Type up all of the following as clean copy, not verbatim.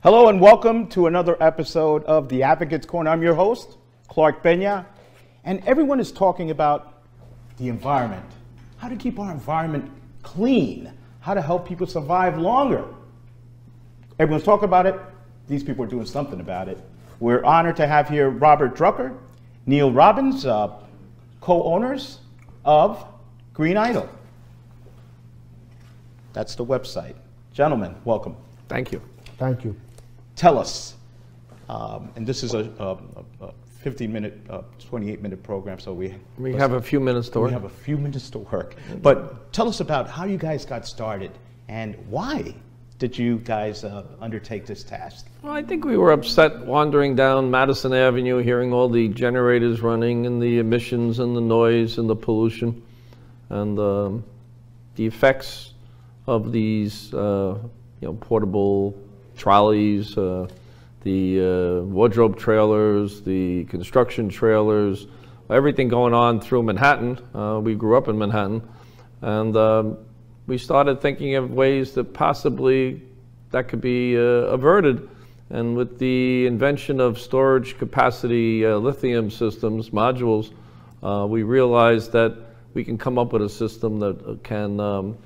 Hello and welcome to another episode of The Advocate's Corner. I'm your host, Pena, and everyone is talking about the environment, how to keep our environment clean, how to help people survive longer. Everyone's talking about it. These people are doing something about it. We're honored to have here Robert Drucker, Neil Robbins, co-owners of Green Idol. That's the website. Gentlemen, welcome. Thank you. Thank you. Tell us, and this is a 15-minute, 28-minute program, so we have a few minutes to work. We have a few minutes to work. But tell us about how you guys got started and why did you guys undertake this task? Well, I think we were upset wandering down Madison Avenue, hearing all the generators running and the emissions and the noise and the pollution and the effects of these portable trolleys, the wardrobe trailers, the construction trailers, everything going on through Manhattan. We grew up in Manhattan, and we started thinking of ways that possibly that could be averted. And with the invention of storage capacity lithium systems, modules, we realized that we can come up with a system that can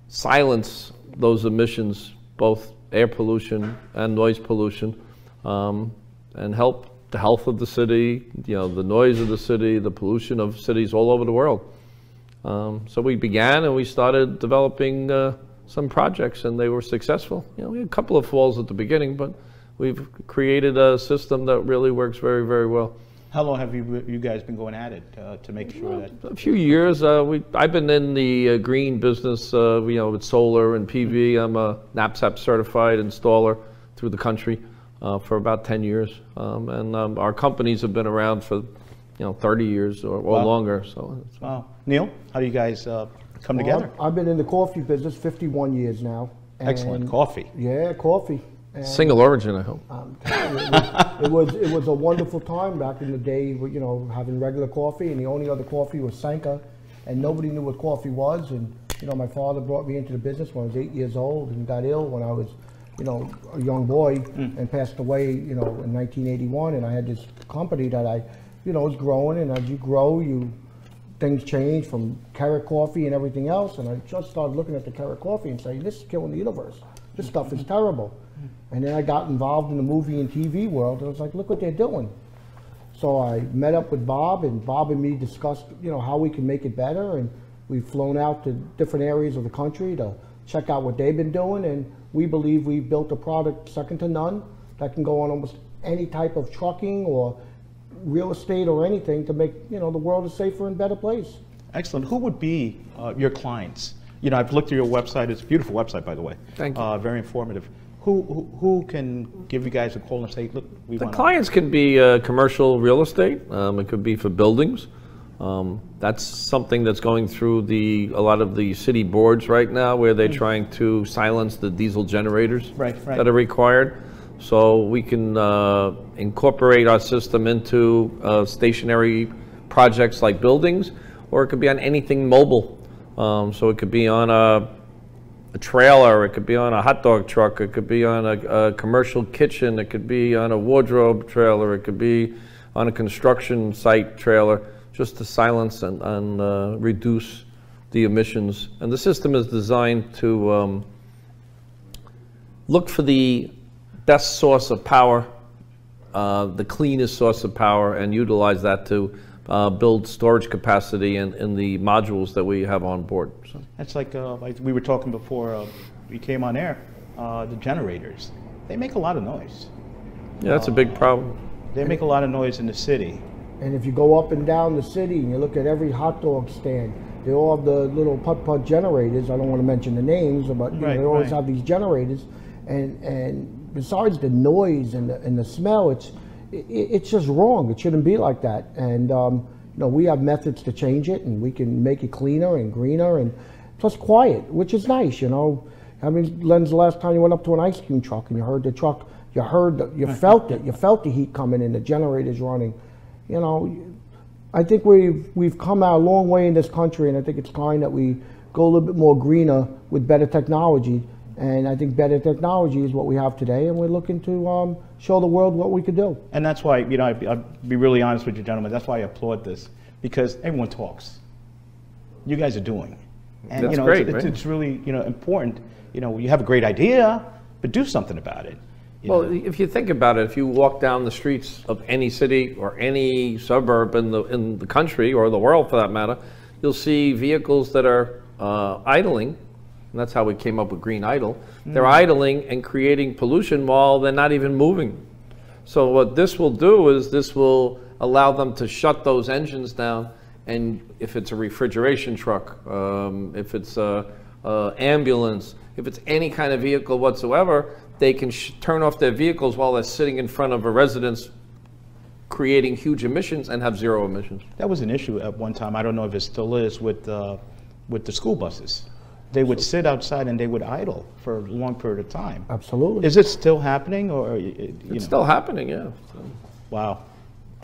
silence those emissions, both air pollution and noise pollution, and help the health of the city, the noise of the city, the pollution of cities all over the world. So we began and we started developing some projects, and they were successful. We had a couple of falls at the beginning, but we've created a system that really works very, very well. How long have you guys been going at it to make sure that? A few years. I've been in the green business, with solar and PV. I'm a NAPSAP certified installer through the country for about 10 years. And our companies have been around for 30 years or longer. So. Wow. Neil, how do you guys come together? I've been in the coffee business 51 years now. Excellent. Coffee. Yeah, coffee. And single origin, I hope. It was a wonderful time back in the day, having regular coffee, and the only other coffee was Sanka, and nobody knew what coffee was. And my father brought me into the business when I was 8 years old, and got ill when I was, a young boy, and passed away, in 1981. And I had this company that I, was growing, and as you grow, things change from carrot coffee and everything else. And I just started looking at the carrot coffee and saying, this is killing the universe. This stuff is terrible. And then I got involved in the movie and TV world, and I was like, look what they're doing. So I met up with Bob, and Bob and me discussed, how we can make it better. And we've flown out to different areas of the country to check out what they've been doing. And we believe we've built a product second to none that can go on almost any type of trucking or real estate or anything to make, the world a safer and better place. Excellent. Who would be your clients? I've looked at your website. It's a beautiful website, by the way. Thank you. Very informative. Who can give you guys a call and say, look, we want the clients could be commercial real estate. It could be for buildings. That's something that's going through a lot of the city boards right now, where they're trying to silence the diesel generators that are required. So we can incorporate our system into stationary projects like buildings, or it could be on anything mobile. So it could be on a trailer, it could be on a hot dog truck, it could be on a commercial kitchen, it could be on a wardrobe trailer, it could be on a construction site trailer, just to silence and reduce the emissions. And the system is designed to look for the best source of power, the cleanest source of power, and utilize that to build storage capacity in the modules that we have on board. So. That's like we were talking before we came on air, the generators. They make a lot of noise. Yeah, that's a big problem. They make a lot of noise in the city. And if you go up and down the city and you look at every hot dog stand, they all have the little putt-putt generators. I don't want to mention the names, but they always have these generators. And besides the noise and the smell, it's just wrong. It shouldn't be like that. And we have methods to change it, and we can make it cleaner and greener and plus quiet, which is nice. I mean, when's the last time you went up to an ice cream truck and you heard the truck? You felt it. You felt the heat coming in, the generators running. I think we've come out a long way in this country, and I think it's time that we go a little bit more greener with better technology And I think better technology is what we have today, and we're looking to show the world what we could do. And that's why, you know, I'll be really honest with you, gentlemen, that's why I applaud this, because everyone talks. You guys are doing. And, That's you know, great, it's, right? it's really, you know, important. You know, you have a great idea, but do something about it. Well, if you think about it, if you walk down the streets of any city or any suburb in the country or the world for that matter, you'll see vehicles that are idling, and that's how we came up with green idle. They're idling and creating pollution while they're not even moving. So what this will do is this will allow them to shut those engines down, and if it's a refrigeration truck, if it's a ambulance, if it's any kind of vehicle whatsoever, they can turn off their vehicles while they're sitting in front of a residence, creating huge emissions, and have zero emissions. That was an issue at one time. I don't know if it still is with the school buses. They would sit outside and they would idle for a long period of time. Absolutely. Is it still happening, or It's still happening, yeah. So. Wow.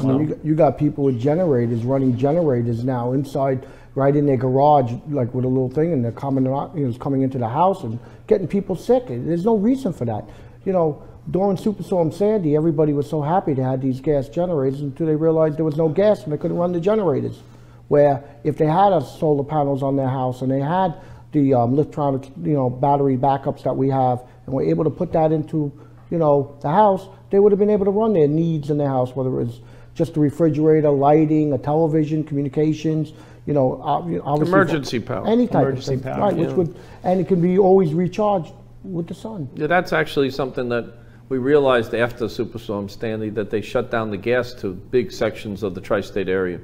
I mean, you got people with generators running generators now inside, right in their garage, like with a little thing, and they're coming out, you know, coming into the house and getting people sick. There's no reason for that. You know, during Superstorm Sandy, everybody was so happy to have these gas generators until they realized there was no gas and they couldn't run the generators. Where if they had solar panels on their house and they had the electronic, you know, battery backups that we have, and were able to put that into, you know, the house, they would have been able to run their needs in their house, whether it was just a refrigerator, lighting, a television, communications, you know, obviously Emergency power. any type Emergency of thing, power, right? yeah. Which would, and it can be always recharged with the sun. Yeah, that's actually something that we realized after Superstorm Sandy, that they shut down the gas to big sections of the tri-state area.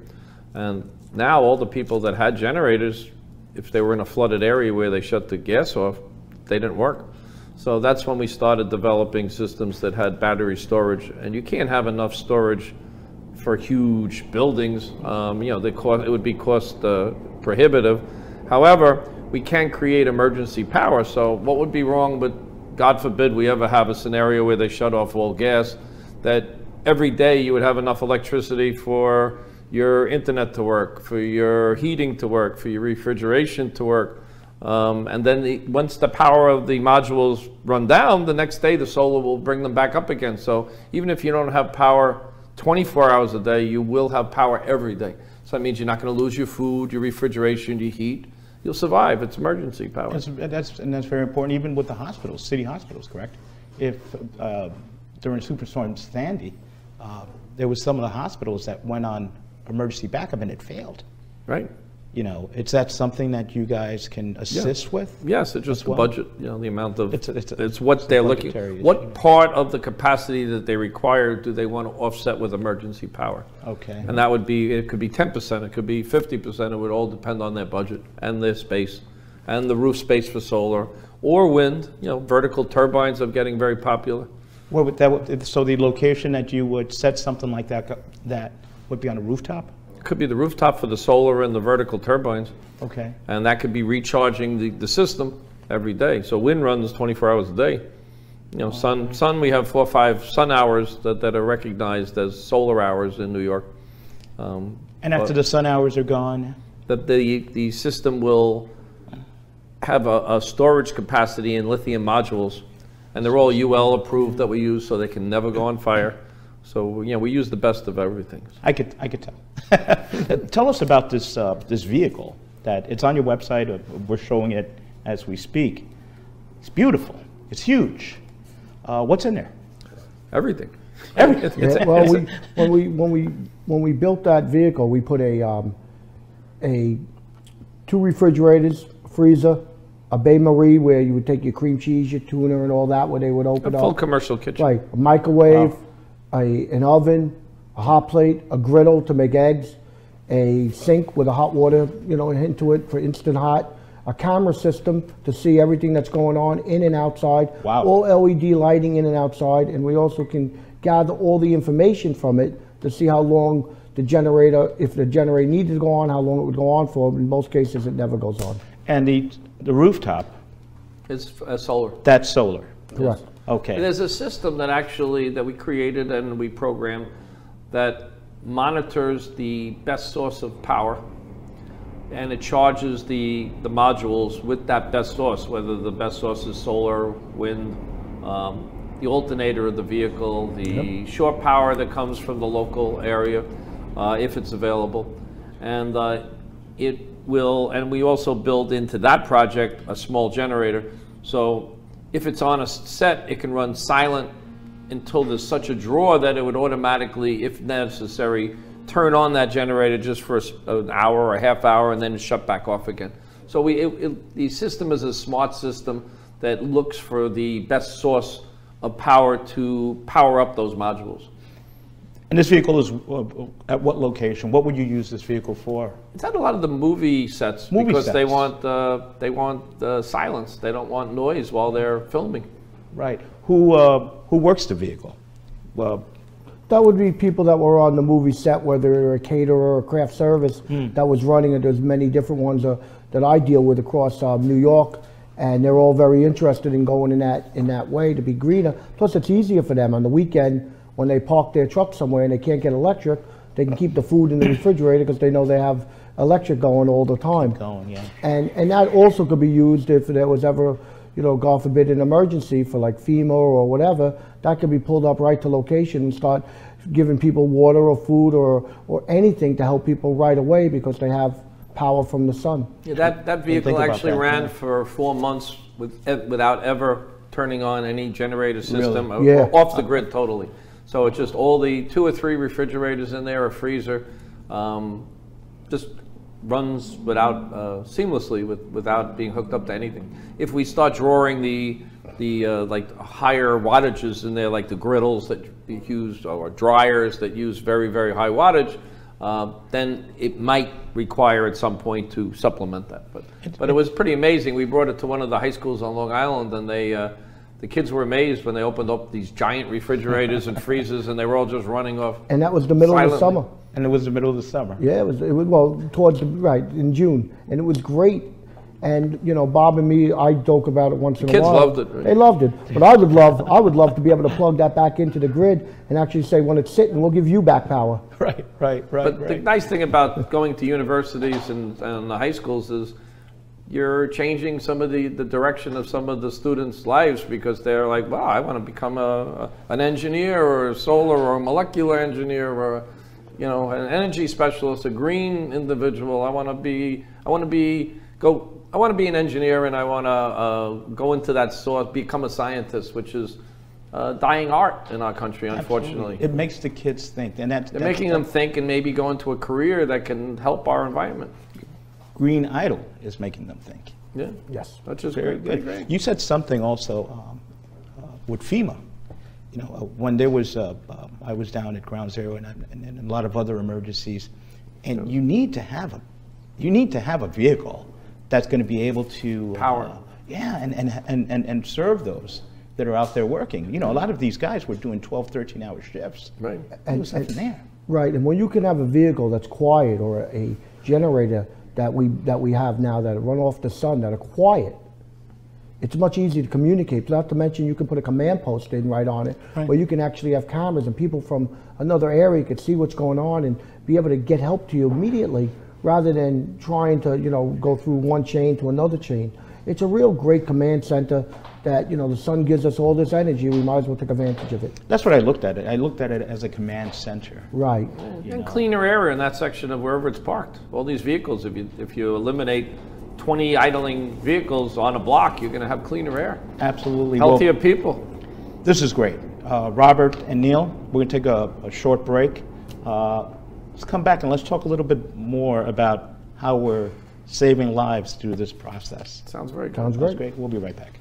And now all the people that had generators, if they were in a flooded area where they shut the gas off, they didn't work. So that's when we started developing systems that had battery storage. And you can't have enough storage for huge buildings. You know, it would be cost prohibitive. However, we can create emergency power. So what would be wrong, but God forbid we ever have a scenario where they shut off all gas, that every day you would have enough electricity for your internet to work, for your heating to work, for your refrigeration to work. And then once the power of the modules run down, the next day the solar will bring them back up again. So even if you don't have power 24 hours a day, you will have power every day. So that means you're not going to lose your food, your refrigeration, your heat. You'll survive. It's emergency power. That's very important, even with the hospitals, city hospitals, correct? If during Superstorm Sandy, there was some of the hospitals that went on emergency backup and it failed. Right. You know, is that something that you guys can assist with? Yes, it's just the budget, you know, the amount of, it's what they're looking, budgetary what issue. part of the capacity that they require do they want to offset with emergency power? Okay. And that would be, it could be 10%, it could be 50%, it would all depend on their budget and their space and the roof space for solar or wind. You know, vertical turbines are getting very popular. What would that, so the location that you would set something like that, that would be on a rooftop? It could be the rooftop for the solar and the vertical turbines. Okay. And that could be recharging the system every day. So wind runs 24 hours a day. You know, sun, we have 4 or 5 sun hours that are recognized as solar hours in New York. And after the sun hours are gone? That the system will have a storage capacity in lithium modules, and they're all UL approved that we use, so they can never go on fire. So, you know, we use the best of everything. I could tell. Tell us about this this vehicle that it's on your website. We're showing it as we speak. It's beautiful. It's huge. What's in there? Everything. Everything. Yeah, well, when we built that vehicle, we put a 2 refrigerators, freezer, a bain-marie where you would take your cream cheese, your tuna, and all that, where they would open A up. full commercial kitchen. Right, a microwave, an oven, a hot plate, a griddle to make eggs, a sink with a hot water, you know, into it for instant hot, a camera system to see everything that's going on in and outside. Wow. All LED lighting in and outside, and we also can gather all the information from it to see how long the generator, if the generator needed to go on, how long it would go on for. In most cases, it never goes on. And the rooftop, It's solar. that's solar. Correct. Okay. And there's a system that we created and we programmed that monitors the best source of power and it charges the modules with that best source, whether the best source is solar, wind, the alternator of the vehicle, the shore power that comes from the local area, if it's available. And it will, and we also build into that project a small generator. So if it's on a set, it can run silent until there's such a draw that it would automatically, if necessary, turn on that generator just for an hour or a half hour and then shut back off again. So the system is a smart system that looks for the best source of power to power up those modules. And this vehicle is at what location? What would you use this vehicle for? It's at a lot of the movie sets because they want silence. They don't want noise while they're filming. Right. Who works the vehicle? Well, that would be people that were on the movie set, whether they're a caterer or a craft service that was running it. There's many different ones that I deal with across New York, and they're all very interested in going in that way to be greener. Plus, it's easier for them on the weekend when they park their truck somewhere and they can't get electric. They can keep the food in the refrigerator because they know they have electric going all the time. And that also could be used if there was ever, you know, God forbid, an emergency for like FEMA or whatever. That could be pulled up right to location and start giving people water or food or anything to help people right away because they have power from the sun. Yeah, that vehicle actually ran for 4 months without ever turning on any generator system or off the grid totally. So it's just all the 2 or 3 refrigerators in there, a freezer, just runs without seamlessly without being hooked up to anything. If we start drawing the like higher wattages in there, like the griddles that you use or dryers that use very, very high wattage, then it might require at some point to supplement that. But it was pretty amazing. We brought it to one of the high schools on Long Island, and the kids were amazed when they opened up these giant refrigerators and freezers, and they were all just running off. And that was the middle of the summer. And it was the middle of the summer. Yeah, it was well towards in June, and it was great. And you know, Bob and me, I joke about it once in a while. Kids loved it. Right? They loved it, but I would love to be able to plug that back into the grid and actually say, when it's sitting, we'll give you back power. Right. But the nice thing about going to universities and the high schools is you're changing some of the direction of some of the students' lives because they're like, wow, I want to become an engineer or a solar or a molecular engineer or you know, an energy specialist, a green individual. I want to be an engineer, and I want to go into that source, become a scientist, which is dying art in our country, unfortunately. Absolutely. It makes the kids think, and that's making them think and maybe go into a career that can help our environment. Green Idol is making them think. Yeah. Yes. That's just Very great. good. You said something also with FEMA. You know, when there was, I was down at Ground Zero and a lot of other emergencies, and you need to have a vehicle that's going to be able to power. And serve those that are out there working. You know, a lot of these guys were doing 12, 13-hour shifts. Right. There was nothing there. Right, and when you can have a vehicle that's quiet or a generator that we have now that run off the sun that are quiet, it's much easier to communicate. Not to mention you can put a command post in right on it, where you can actually have cameras and people from another area could see what's going on and be able to get help to you immediately, rather than trying to, you know, go through one chain to another chain. It's a real great command center that, you know, the sun gives us all this energy. We might as well take advantage of it. That's what I looked at it. I looked at it as a command center. Right. And cleaner air in that section of wherever it's parked. All these vehicles, if you eliminate 20 idling vehicles on a block, you're going to have cleaner air. Absolutely. Healthier people. This is great. Robert and Neil, we're going to take a short break. Let's come back and let's talk a little bit more about how we're saving lives through this process. Sounds very good. Sounds great. That's great. We'll be right back.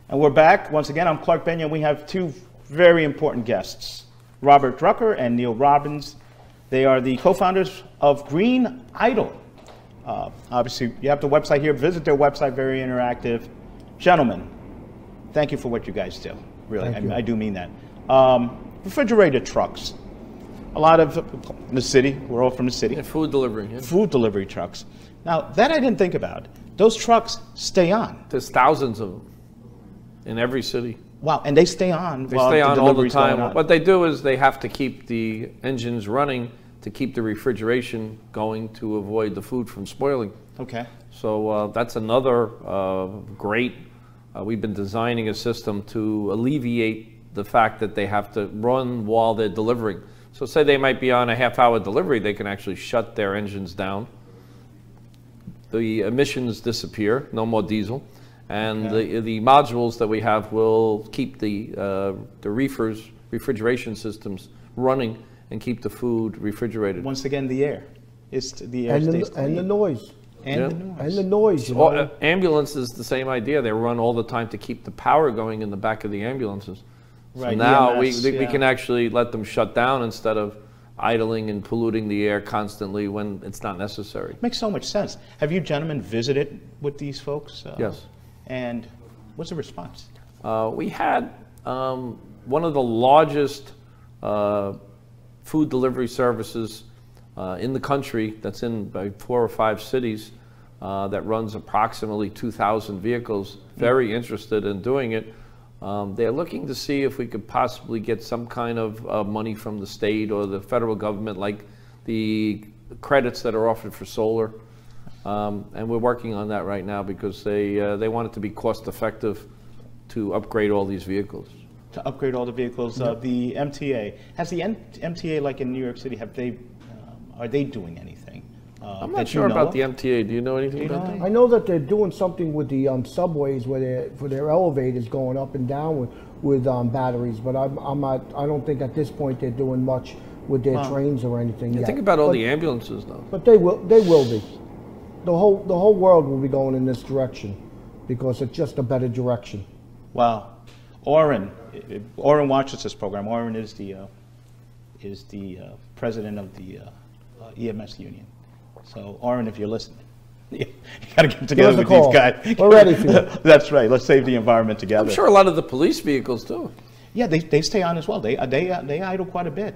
And we're back. Once again, I'm Clark Pena. We have two very important guests, Robert Drucker and Neil Robbins. They are the co-founders of Green Idol. Obviously, you have the website here. Visit their website, very interactive. Gentlemen, thank you for what you guys do. Really, I do mean that. Refrigerated trucks. a lot of the city. We're all from the city. Yeah, food delivery. Yeah. Food delivery trucks. Now, that I didn't think about. Those trucks stay on. There's thousands of them in every city. Wow, and they stay on. They stay on all the time. What they do is they have to keep the engines running to keep the refrigeration going to avoid the food from spoiling. Okay. So that's another great, we've been designing a system to alleviate the fact that they have to run while they're delivering. So say they might be on a half-hour delivery, they can actually shut their engines down. The emissions disappear, no more diesel. And the modules that we have will keep the refrigeration systems running and keep the food refrigerated. Once again, the air. It's the air And stays the noise. And the noise. And the noise. You know? Ambulance is the same idea. They run all the time to keep the power going in the back of the ambulances. Right, So now EMS, we can actually let them shut down instead of idling and polluting the air constantly when it's not necessary. Makes so much sense. Have you gentlemen visited with these folks? Yes. And what's the response? We had one of the largest food delivery services in the country that's in about 4 or 5 cities that runs approximately 2,000 vehicles, very interested in doing it. They're looking to see if we could possibly get some kind of money from the state or the federal government, like the credits that are offered for solar. And we're working on that right now because they want it to be cost effective to upgrade all these vehicles. To upgrade all the vehicles, the MTA, has the MTA, like in New York City, have they, are they doing anything? I'm not sure about the MTA. Do you know anything about that? I know that they're doing something with the subways where for their elevators going up and down with batteries, but I don't think at this point they're doing much with their trains or anything yet. Think about all the ambulances though. But they will be. The whole world will be going in this direction because it's just a better direction. Wow. Orrin watches this program. Orrin is the president of the EMS union. So Orrin, if you're listening, you got to get together with these guys. We're ready for you. That's right. Let's save the environment together. I'm sure a lot of the police vehicles too. Yeah, they stay on as well. They idle quite a bit,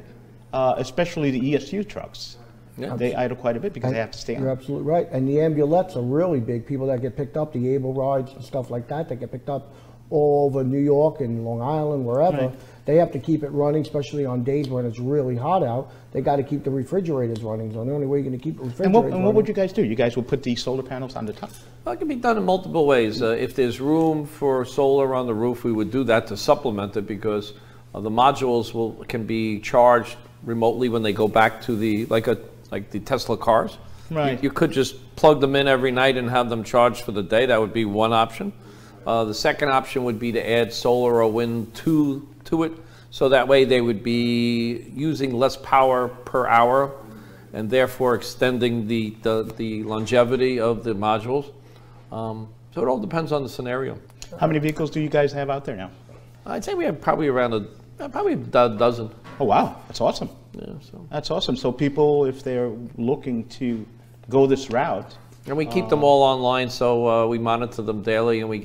especially the ESU trucks. Yeah. They idle quite a bit because they have to stay on. You're absolutely right. And the ambulettes are really big. People that get picked up, the able rides and stuff like that, get picked up all over New York and Long Island, wherever. Right. They have to keep it running, especially on days when it's really hot out. They got to keep the refrigerators running. So the only way you're going to keep the refrigerators running. And what would you guys do? You guys would put these solar panels on the top? Well, it can be done in multiple ways. If there's room for solar on the roof, we would do that to supplement it because the modules can be charged remotely when they go back to the like the Tesla cars. Right. You could just plug them in every night and have them charged for the day. That would be one option. The second option would be to add solar or wind to it, so that way they would be using less power per hour and therefore extending the longevity of the modules. So it all depends on the scenario. How many vehicles do you guys have out there now? I'd say we have probably around probably a dozen. Oh wow, that's awesome. Yeah, so that's awesome. So people, if they're looking to go this route, and we keep them all online, so we monitor them daily, and we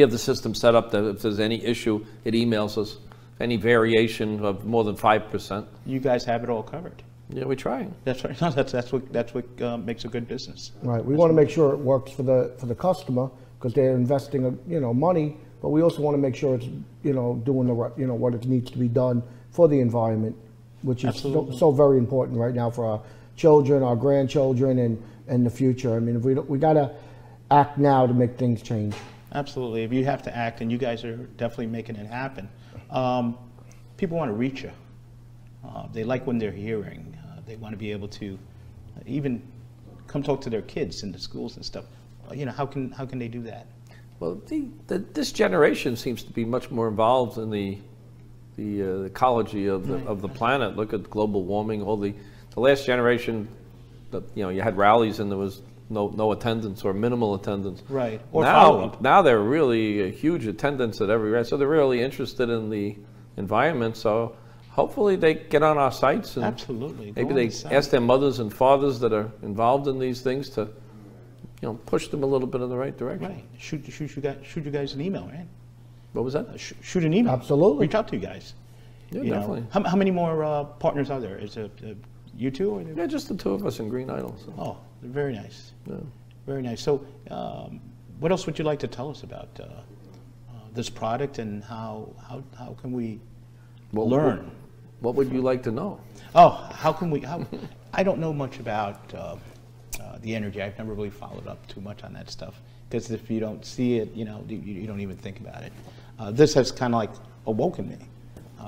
have the system set up that if there's any issue, it emails us any variation of more than 5%. You guys have it all covered. Yeah, we're trying. That's right. No, that's what makes a good business. Right. We want to make sure it works for the customer because they're investing money, but we also want to make sure it's doing the what it needs to be done for the environment, which is so very important right now for our children, our grandchildren, and the future. I mean, we got to act now to make things change. Absolutely. If you have to act, and you guys are definitely making it happen. People want to reach you. They like when they're hearing. They want to be able to even come talk to their kids in the schools and stuff. How can they do that? Well, this generation seems to be much more involved in the ecology of the planet. Look at global warming. All the last generation, you had rallies and there was no attendance or minimal attendance. Right. Or now they're really a huge attendance at every rally. So they're really interested in the environment. So hopefully they get on our sites and absolutely maybe they ask their mothers and fathers that are involved in these things to push them a little bit in the right direction. Right. Shoot you guys an email, right? What was that? Shoot an email. Absolutely. Reach out to you guys. Yeah, you know. definitely. How many more partners are there? Is it you two? Or Yeah, just the two of us in Green Idol. So. Oh, very nice. Yeah. Very nice. So, what else would you like to tell us about this product and how can we learn? What would you like to know? Oh, how can we? I don't know much about the energy. I've never really followed up too much on that stuff because if you don't see it, you know, you don't even think about it. This has kind of like awoken me.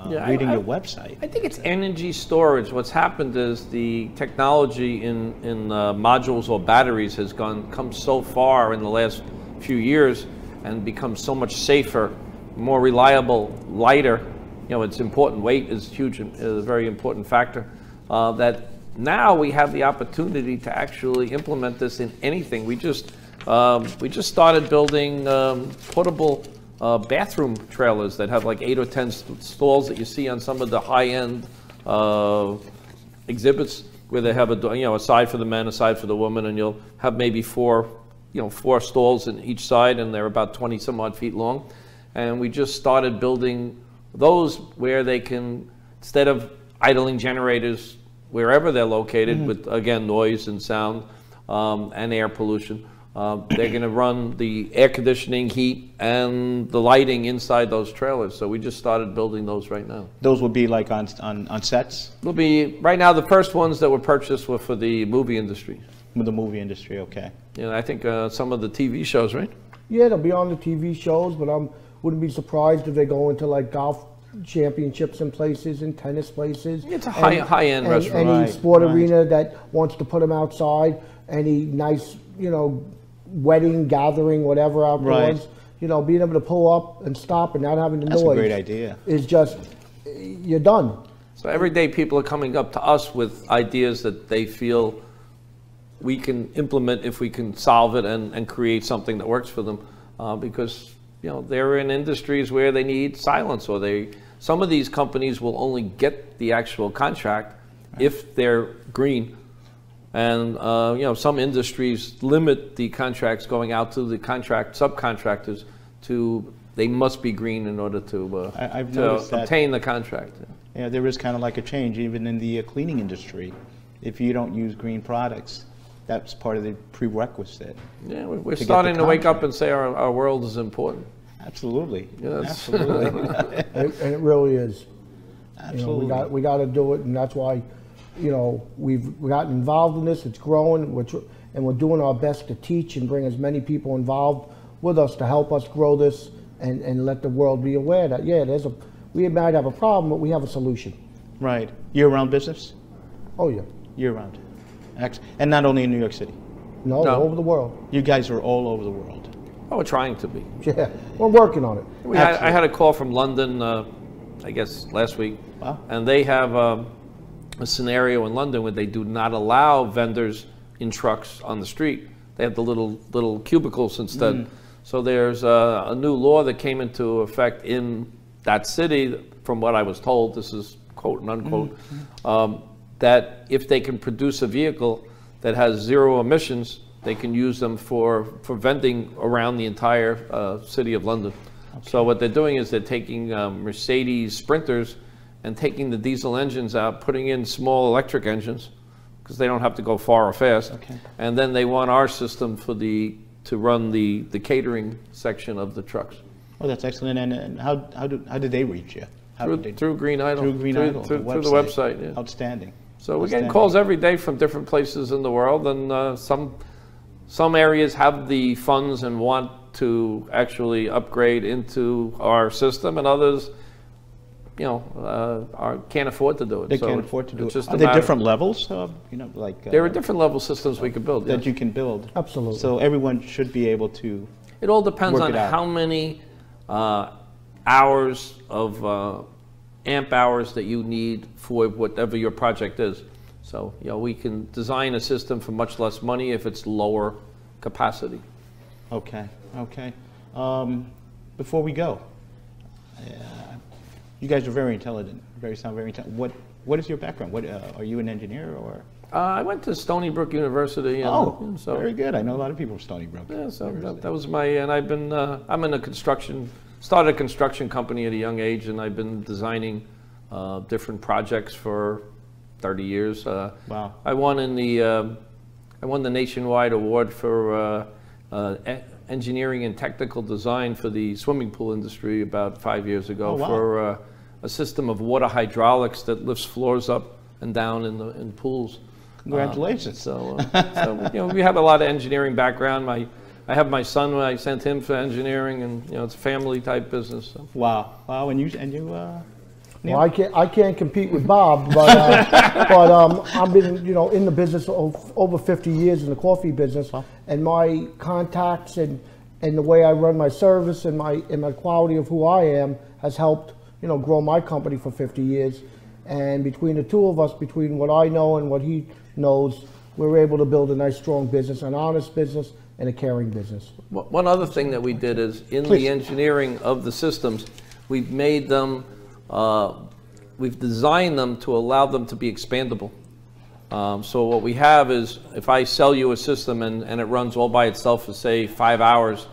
Reading your website. I think it's energy storage. What's happened is the technology in modules or batteries has come so far in the last few years and become so much safer, more reliable, lighter. You know, it's important. Weight is huge, is a very important factor. That now we have the opportunity to actually implement this in anything. We just started building portable bathroom trailers that have like 8 or 10 stalls that you see on some of the high-end exhibits where they have a side for the men, a side for the woman, and you'll have maybe four stalls in each side, and they're about 20 some odd feet long. And we just started building those where they can, instead of idling generators wherever they're located with, again, noise and sound and air pollution, they're going to run the air conditioning, heat, and the lighting inside those trailers. So we just started building those right now. Those will be like on sets? They'll be, right now, the first ones that were purchased were for the movie industry. With the movie industry, okay. Yeah, I think some of the TV shows, right? Yeah, they'll be on the TV shows, but I wouldn't be surprised if they go into like golf championships and places and tennis places. It's a high-end restaurant. Any sport arena that wants to put them outside, any nice, wedding, gathering, whatever outdoors, being able to pull up and stop and not having the noise. That's a great idea. Is just, you're done. So every day people are coming up to us with ideas that they feel we can implement if we can solve it and create something that works for them, because they're in industries where they need silence, or some of these companies will only get the actual contract if they're green. And some industries limit the contracts going out to the subcontractors to they must be green in order to obtain the contract. Yeah, there is kind of like a change even in the cleaning industry. If you don't use green products, that's part of the prerequisite. Yeah, we're starting to wake up and say our world is important. Absolutely. Yes. Absolutely. And it really is. Absolutely. We got to do it, and that's why, we've gotten involved in this. It's growing, and we're doing our best to teach and bring as many people involved with us to help us grow this and let the world be aware that we might have a problem, but we have a solution. Right. Year-round business? Oh yeah. Year-round. And not only in New York City. No, all over the world. You guys are all over the world. Oh, we're trying to be. Yeah, we're working on it. I had a call from London, I guess last week. Wow. And they have a scenario in London where they do not allow vendors in trucks on the street. They have the little cubicles instead. So there's a new law that came into effect in that city, from what I was told, this is quote and unquote, that if they can produce a vehicle that has 0 emissions, they can use them for vending around the entire city of London. Okay. So what they're doing is they're taking Mercedes Sprinters and taking the diesel engines out, putting in small electric engines, because they don't have to go far or fast. Okay. And then they want our system to run the catering section of the trucks. Oh, that's excellent. And how did they reach you? Through Green Idol. Through Green Idol. Through the website, yeah. Outstanding. So we're getting calls every day from different places in the world, and some areas have the funds and want to actually upgrade into our system, and others, can't afford to do it. They can't afford to do it. Are there different levels? There are different level systems we could build. That you can build. Absolutely. So everyone should be able to. It all depends on how many hours of amp hours that you need for whatever your project is. So, we can design a system for much less money if it's lower capacity. Okay. Before we go, you guys are very intelligent. Sound very intelligent. What is your background? Are you an engineer or? I went to Stony Brook University. So very good. I know a lot of people from Stony Brook. Yeah, so that was and I've been, I'm in started a construction company at a young age, and I've been designing different projects for 30 years. Wow. I won the nationwide award for engineering and technical design for the swimming pool industry about 5 years ago. Oh, wow. For a system of water hydraulics that lifts floors up and down in pools. Congratulations. So we have a lot of engineering background. I have my son. I sent him for engineering, and it's a family type business. So. Wow. Wow. And you. Well, I can't compete with Bob, but I've been in the business of over 50 years in the coffee business, and my contacts and the way I run my service and my quality of who I am has helped grow my company for 50 years. And between the two of us, between what I know and what he knows, we're able to build a nice, strong business, an honest business, and a caring business. One other thing that we did is in Please. the engineering of the systems, we've made them. We've designed them to allow them to be expandable. So what we have is, if I sell you a system and it runs all by itself for, say, 5 hours,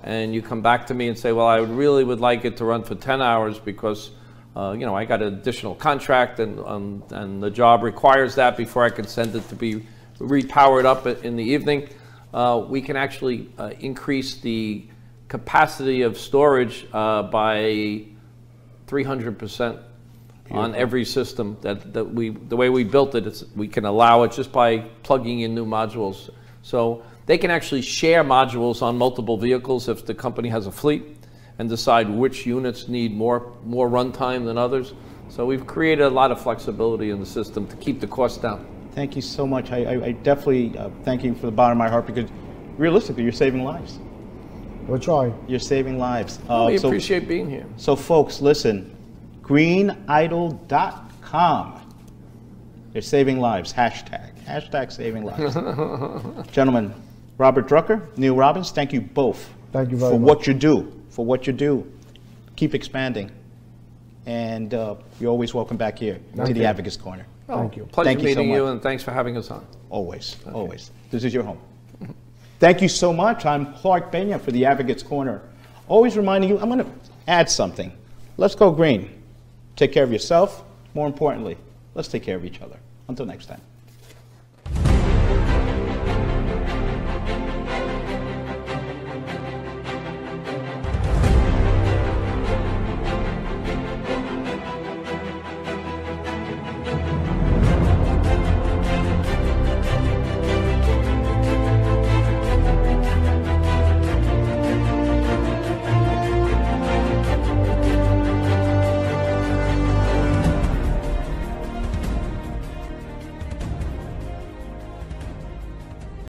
and you come back to me and say, well, I would like it to run for 10 hours because, I got an additional contract and the job requires that before I can send it to be repowered up in the evening, we can actually increase the capacity of storage by 300% on every system the way we built it. We can allow it just by plugging in new modules. So they can actually share modules on multiple vehicles if the company has a fleet, and decide which units need more runtime than others. So we've created a lot of flexibility in the system to keep the cost down. Thank you so much. I definitely thank you from the bottom of my heart, because realistically, you're saving lives. We're trying. You're saving lives. We appreciate being here. So folks, listen, greenidol.com. They're saving lives, hashtag saving lives. Gentlemen, Robert Drucker, Neil Robbins, thank you both. Thank you very for much. For what you do. Keep expanding. And you're always welcome back here to the Advocates Corner. Thank you. Pleasure Thank you so meeting you, much. and thanks for having us on. Always, always. This is your home. Thank you so much. I'm Clark Pena for the Advocates Corner. Always reminding you, I'm going to add something. Let's go green. Take care of yourself. More importantly, let's take care of each other. Until next time.